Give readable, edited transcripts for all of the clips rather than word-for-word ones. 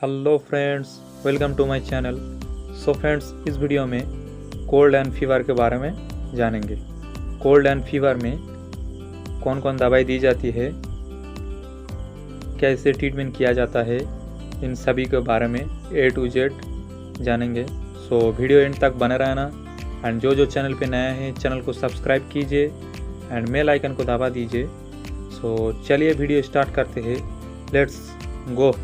Hello friends, welcome to my channel. So friends, इस video में cold and fever के बारे में जानेंगे। कोल्ड एंड फीवर में कौन कौन दवाई दी जाती है, कैसे ट्रीटमेंट किया जाता है, इन सभी के बारे में A to Z जानेंगे। सो वीडियो एंड तक बने रहना एंड जो चैनल पे नया है चैनल को सब्सक्राइब कीजिए एंड बेल आइकन को दबा दीजिए। सो चलिए वीडियो स्टार्ट करते हैं। Let's go.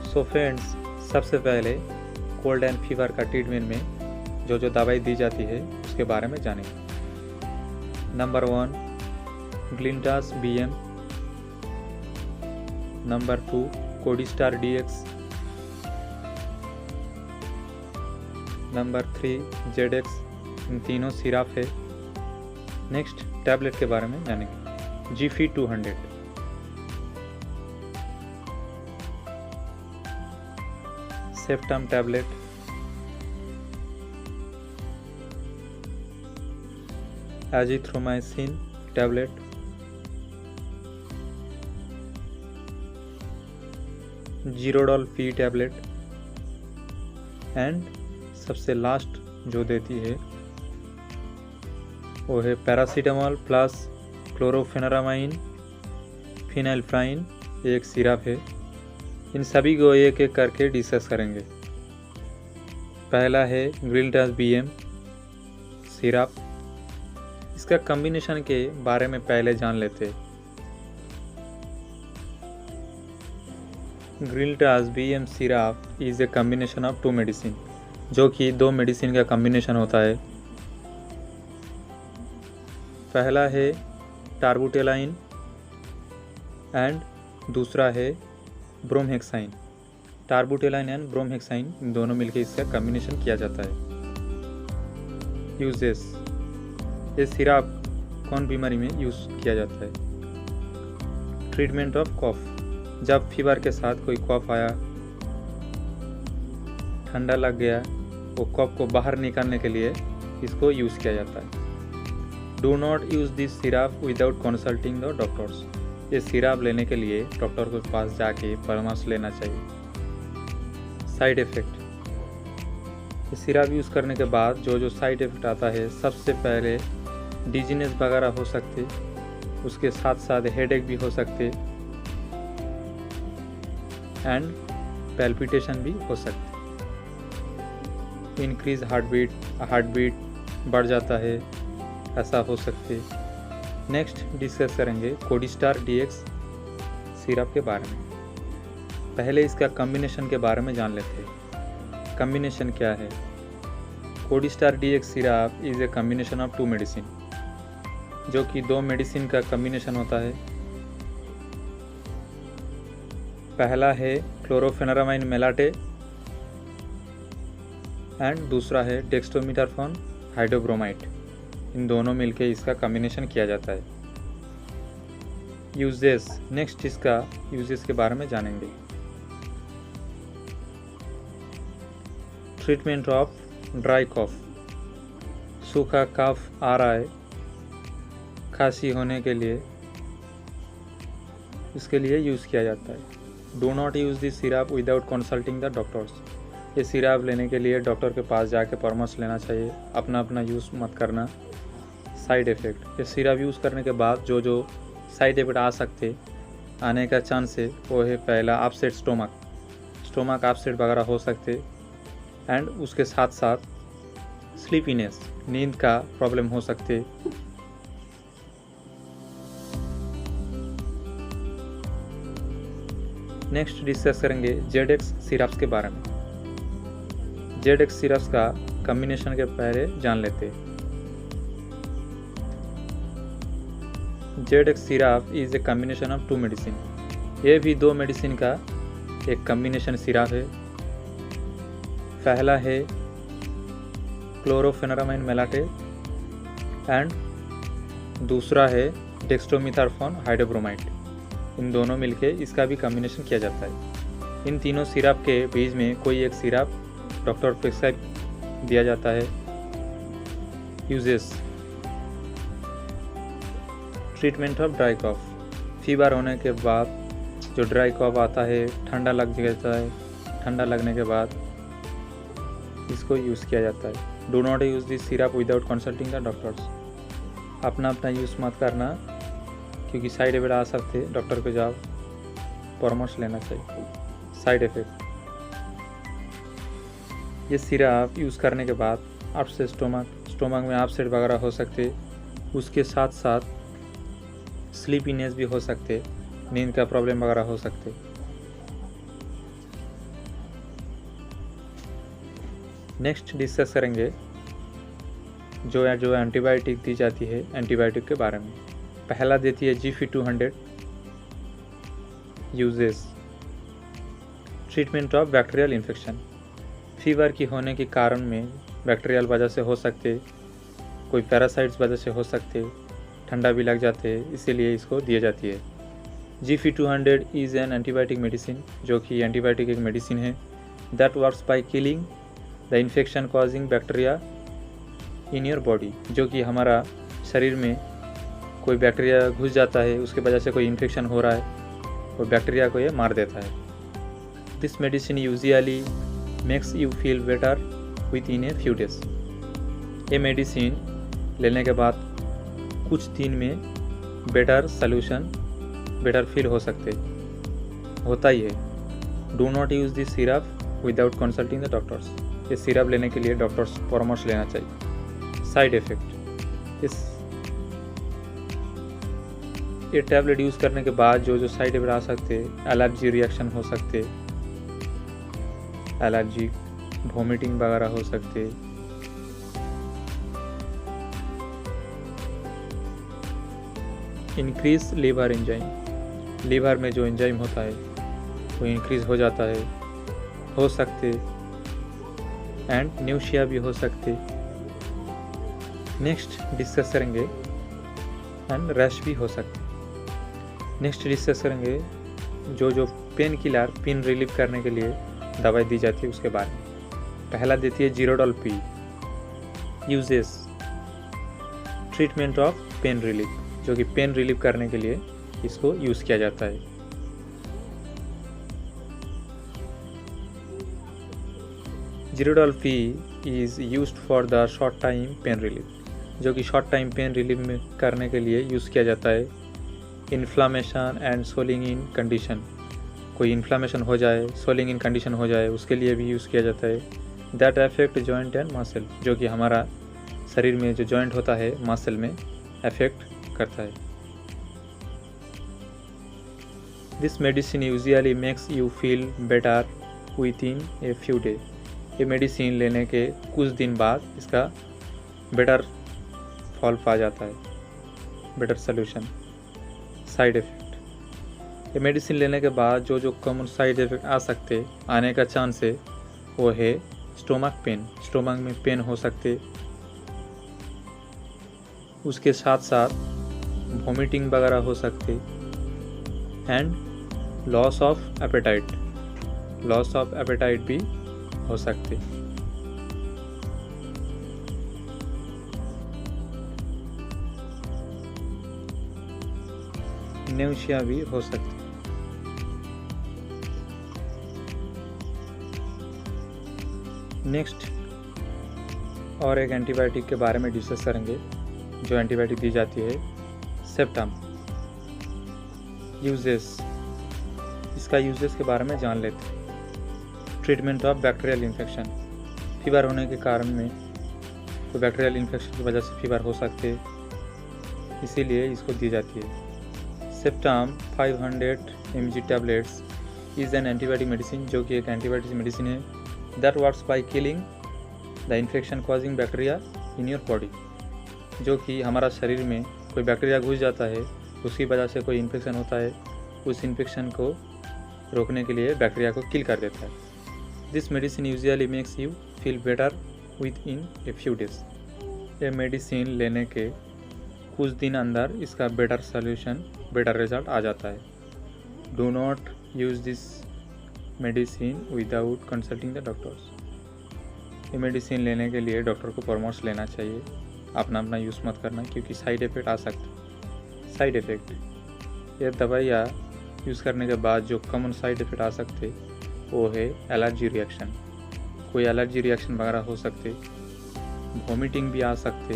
सो फ्रेंड्स, सबसे पहले कोल्ड एंड फीवर का ट्रीटमेंट में जो दवाई दी जाती है उसके बारे में जानेंगे। Number 1 ग्लिंटास BM, number 2 Codistar DX, number 3 ZX। इन तीनों सिरप है। नेक्स्ट टैबलेट के बारे में जानेंगे। GF 200, septum tablet, azithromycin tablet, Zerodol P tablet and सबसे लास्ट जो देती है वो है पैरासीटामोल प्लस क्लोरोफेनेरामाइन फिनाइल्फ्राइन, एक सिरप है। इन सभी को एक एक करके डिस्कस करेंगे। पहला है ग्लिंटास BM सिरप। इसका कॉम्बिनेशन के बारे में पहले जान लेते। ग्लिंटास BM syrup is a combination of 2 medicine, जो कि 2 मेडिसिन का कॉम्बिनेशन होता है। पहला है टार्बुटेलाइन एंड दूसरा है ब्रोमहेक्साइन। टार्बुटेलाइन एंड ब्रोमहेक्साइन, इन दोनों मिलकर इसका कॉम्बिनेशन किया जाता है। यूजेस, ये सिरप कौन बीमारी में यूज़ किया जाता है? ट्रीटमेंट ऑफ कॉफ, जब फीवर के साथ कोई कॉफ आया, ठंडा लग गया, वो कॉफ को बाहर निकालने के लिए इसको यूज़ किया जाता है। Do not use this syrup without consulting the doctors. ये सिरप लेने के लिए डॉक्टर के पास जाके परामर्श लेना चाहिए। साइड इफ़ेक्ट, ये सिरप यूज़ करने के बाद जो साइड इफ़ेक्ट आता है, सबसे पहले डिजीनेस वगैरह हो सकते, उसके साथ साथ हेडेक भी हो सकते एंड पैल्पिटेशन भी हो सकते। इंक्रीज हार्ट बीट बढ़ जाता है, ऐसा हो सकते। नेक्स्ट डिस्कस करेंगे कोडिस्टार DX सिरप के बारे में। पहले इसका कॉम्बिनेशन के बारे में जान लेते हैं। कॉम्बिनेशन क्या है? Codistar DX syrup is a combination of 2 medicine, जो कि 2 मेडिसिन का कॉम्बिनेशन होता है। पहला है क्लोरोफेनेरामाइन मेलाटे एंड दूसरा है डेक्स्ट्रोमेथासोन हाइड्रोब्रोमाइड। इन दोनों मिलके इसका कॉम्बिनेशन किया जाता है। यूजेस, नेक्स्ट इसका यूजेस के बारे में जानेंगे। ट्रीटमेंट ऑफ ड्राई कॉफ, सूखा कफ आ रहा है, खांसी होने के लिए इसके लिए यूज़ किया जाता है। Do not use this syrup without consulting the doctors. ये सिरप लेने के लिए डॉक्टर के पास जाके परामर्श लेना चाहिए, अपना यूज़ मत करना। साइड इफ़ेक्ट, ये सिरप यूज़ करने के बाद जो साइड इफ़ेक्ट आ सकते, आने का चांस है, वो है पहला अपसेट स्टोमक अपसेट वगैरह हो सकते एंड उसके साथ साथ स्लीपीनेस, नींद का प्रॉब्लम हो सकते। नेक्स्ट डिस्कस करेंगे ZX सिरप्स के बारे में। ZX सिरप्स का कॉम्बिनेशन के पहले जान लेते। ZX syrup is a combination of 2 medicine. ये भी 2 मेडिसिन का एक कॉम्बिनेशन सिरप है। पहला है क्लोरोफेनेरामाइन मेलाटे एंड दूसरा है डेक्स्ट्रोमेथासोन हाइड्रोब्रोमाइड। इन दोनों मिलके इसका भी कॉम्बिनेशन किया जाता है। इन तीनों सिरप के बीच में कोई एक सिरप डॉक्टर प्रिस्क्राइब दिया जाता है। Uses, treatment of dry cough, fever होने के बाद जो ड्राई कॉफ आता है, ठंडा लग जाता है, ठंडा लगने के बाद इसको यूज़ किया जाता है। Do not use this syrup without consulting the doctors, अपना यूज़ मत करना क्योंकि साइड इफेक्ट आ सकते, डॉक्टर को जाओ परामर्श लेना चाहिए। साइड इफ़ेक्ट, ये सिरप यूज़ करने के बाद आपसे स्टोमक में अपसेट वगैरह हो सकते, उसके साथ साथ स्लीपीनेस भी हो सकते, नींद का प्रॉब्लम वगैरह हो सकते। नेक्स्ट डिस्कस करेंगे जो एंटीबायोटिक दी जाती है, एंटीबायोटिक के बारे में। पहला देती है GP200 uses, treatment of bacterial infection, fever की होने के कारण में बैक्टीरियल वजह से हो सकते, कोई पैरासाइट्स वजह से हो सकते, ठंडा भी लग जाते, इसीलिए इसको दी जाती है। GP200 is an antibiotic medicine, जो कि एंटीबायोटिक एक मेडिसिन है that works by killing the infection causing bacteria in your body, जो कि हमारा शरीर में कोई बैक्टीरिया घुस जाता है, उसके वजह से कोई इन्फेक्शन हो रहा है, वो बैक्टीरिया को ये मार देता है। This medicine usually makes you feel better with in a few days, ये मेडिसिन लेने के बाद कुछ दिन में बेटर फील हो सकते, होता ही है। Do not use this syrup without consulting the doctors, ये सिरप लेने के लिए डॉक्टर्स परामर्श लेना चाहिए। साइड इफ़ेक्ट, ये टैबलेट यूज़ करने के बाद जो साइड इफेक्ट आ सकते, एलर्जी रिएक्शन हो सकते, एलर्जी वॉमिटिंग वगैरह हो सकते, इंक्रीज लीवर एंजाइम, लीवर में जो एंजाइम होता है वो इंक्रीज हो जाता है, हो सकते, एंड न्यूशिया भी हो सकते। नेक्स्ट डिस्कस करेंगे एंड रैश भी हो सकते। नेक्स्ट डिस्कस करेंगे जो पेन किलर, पेन रिलीफ करने के लिए दवाई दी जाती है उसके बारे में। पहला देती है Zerodol P uses, treatment of pain relief, जो कि पेन रिलीफ करने के लिए इसको यूज़ किया जाता है। Zerodol P is used for the short time pain relief, जो कि शॉर्ट टाइम पेन रिलीफ में करने के लिए यूज़ किया जाता है। Inflammation and soling in condition, कोई इन्फ्लामेशन हो जाए, सोलिंग इन कंडीशन हो जाए, उसके लिए भी यूज़ किया जाता है। That affect joint and muscle, जो कि हमारा शरीर में जो जॉइंट होता है मसल में अफेक्ट करता है। This medicine usually makes you feel better with in a few day, ये मेडिसिन लेने के कुछ दिन बाद इसका बेटर फॉल पा जाता है, बेटर सोल्यूशन। साइड इफ़ेक्ट, ये मेडिसिन लेने के बाद जो कॉमन साइड इफ़ेक्ट आ सकते, आने का चांस है, वो है स्टोमक पेन, स्टोमक में पेन हो सकते, उसके साथ साथ वॉमिटिंग वगैरह हो सकते, एंड लॉस ऑफ एपेटाइट भी हो सकते। न्यूशिया भी हो सकती। नेक्स्ट और एक एंटीबायोटिक के बारे में डिस्कस करेंगे, जो एंटीबायोटिक दी जाती है सेप्टम यूजेस, इसका यूजेस के बारे में जान लेते हैं। Treatment of bacterial infection, fever होने के कारण में तो बैक्टीरियल इन्फेक्शन की वजह से फीवर हो सकते, इसीलिए इसको दी जाती है। Septum 500 mg tablets is an antibiotic medicine, जो कि एक एंटीबायोटिक मेडिसिन है that works by killing the infection causing bacteria in your body, जो कि हमारा शरीर में कोई बैक्टीरिया घुस जाता है, उसकी वजह से कोई इन्फेक्शन होता है, उस इन्फेक्शन को रोकने के लिए बैक्टीरिया को किल कर देता है। This medicine usually makes you feel better with in a few days, ये मेडिसिन लेने के कुछ दिन अंदर इसका बेटर सोल्यूशन, बेटर रिजल्ट आ जाता है। Do not use this medicine without consulting the doctors, ये मेडिसिन लेने के लिए डॉक्टर को परामर्श लेना चाहिए, अपना यूज़ मत करना क्योंकि साइड इफ़ेक्ट आ सकता है। साइड इफ़ेक्ट, ये दवाइयाँ यूज़ करने के बाद जो कॉमन साइड इफ़ेक्ट आ सकते वो है एलर्जी रिएक्शन। कोई एलर्जी रिएक्शन वगैरह हो सकते, वॉमिटिंग भी आ सकते,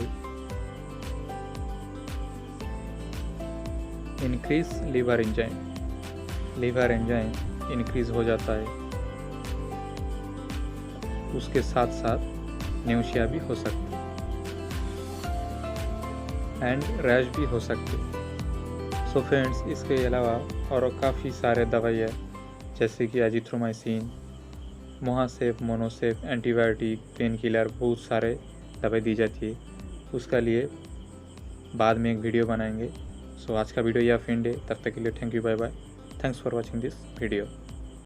इंक्रीज लीवर एंजाइम इंक्रीज हो जाता है, उसके साथ साथ न्यूशिया भी हो सकती एंड रैश भी हो सकती। सो फ्रेंड्स, इसके अलावा और काफ़ी सारे दवाइयाँ जैसे कि एजिथ्रोमाइसिन, मोहासेफ, मोनोसेफ, एंटीबायोटिक, पेन किलर, बहुत सारे दवाई दी जाती है। उसका लिए बाद में एक वीडियो बनाएंगे। सो आज का वीडियो यह एंड है। तब तक के लिए thank you, bye bye. Thanks for watching this video.